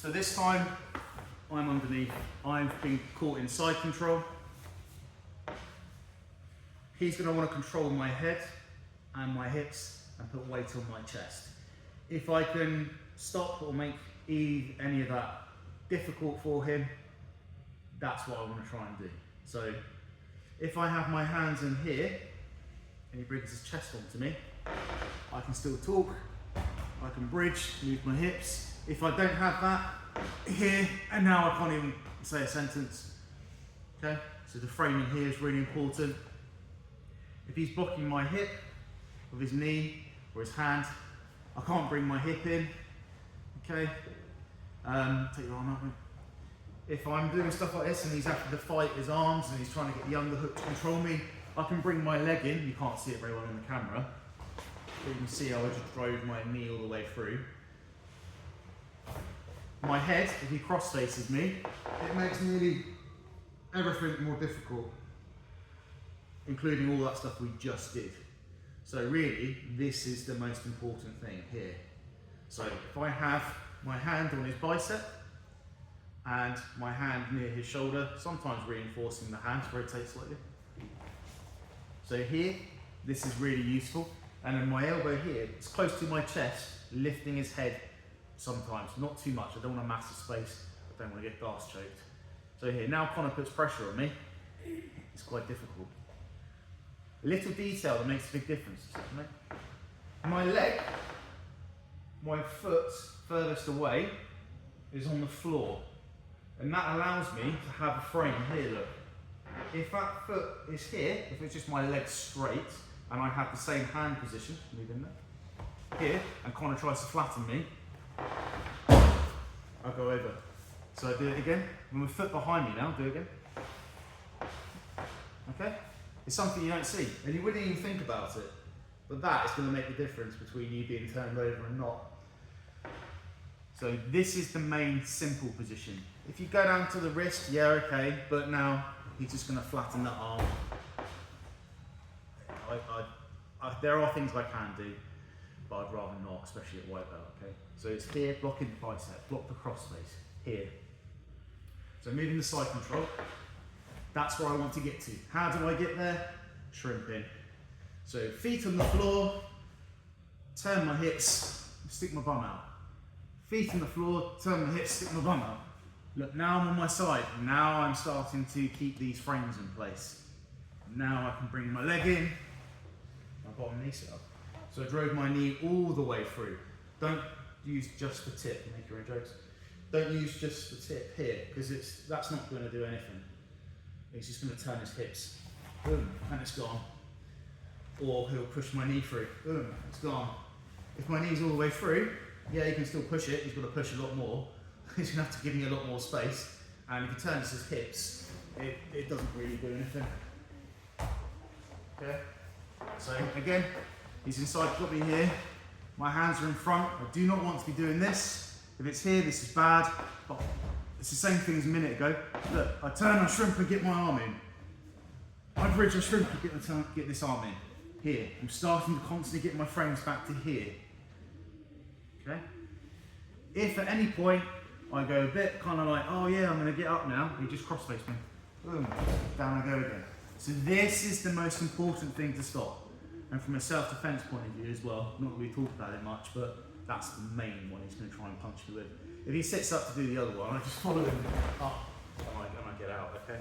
So this time, I'm underneath. I've been caught in side control. He's going to want to control my head and my hips and put weight on my chest. If I can stop or make any of that difficult for him, that's what I want to try and do. So if I have my hands in here and he brings his chest onto me, I can still talk, I can bridge, move my hips. If I don't have that here, and now I can't even say a sentence. Okay, so the framing here is really important. If he's blocking my hip with his knee or his hand, I can't bring my hip in. Okay, take your arm out. If I'm doing stuff like this and he's having to fight his arms and he's trying to get the underhook to control me, I can bring my leg in. You can't see it very well on the camera, but you can see how I just drove my knee all the way through. My head, if he cross faces me, it makes nearly everything more difficult, including all that stuff we just did. So really, this is the most important thing here. So if I have my hand on his bicep and my hand near his shoulder, sometimes reinforcing the hand to rotate slightly. So here, this is really useful. And then my elbow here, it's close to my chest, lifting his head sometimes, not too much. I don't want a massive space, I don't want to get gas choked. So here, now Connor puts pressure on me, it's quite difficult. A little detail that makes a big difference. My leg, my foot furthest away, is on the floor. And that allows me to have a frame here, look. If that foot is here, if it's just my leg straight, and I have the same hand position, move in there, here, and Connor tries to flatten me, I'll go over. So I do it again. With my foot behind me now, do it again. Okay? It's something you don't see, and you wouldn't even think about it. But that is going to make the difference between you being turned over and not. So this is the main simple position. If you go down to the wrist, yeah, okay, but now he's just going to flatten the arm. There are things I can do, but I'd rather not, especially at white belt, okay? So it's here, blocking the bicep, block the cross face, here. So moving the side control, that's where I want to get to. How do I get there? Shrimping. So feet on the floor, turn my hips, stick my bum out. Feet on the floor, turn my hips, stick my bum out. Look, now I'm on my side. Now I'm starting to keep these frames in place. Now I can bring my leg in, my bottom knee sit up. So I drove my knee all the way through. Don't use just the tip, make your own jokes. Don't use just the tip here, because that's not going to do anything. He's just going to turn his hips. Boom, and it's gone. Or he'll push my knee through. Boom, it's gone. If my knee's all the way through, yeah, he can still push it. He's got to push a lot more. He's going to have to give me a lot more space. And if he turns his hips, it doesn't really do anything. Okay? So again, he's inside, got me here. My hands are in front. I do not want to be doing this. If it's here, this is bad. But it's the same thing as a minute ago. Look, I turn, I shrimp and get my arm in. I bridge, I shrimp and get this arm in. Here. I'm starting to constantly get my frames back to here. Okay? If at any point I go a bit kind of like, oh yeah, I'm going to get up now, he just cross-face me. Boom, down I go again. So this is the most important thing to stop. And from a self-defense point of view as well, not that we talk about it much, but that's the main one he's going to try and punch me with. If he sits up to do the other one, I just follow him up and I get out, okay?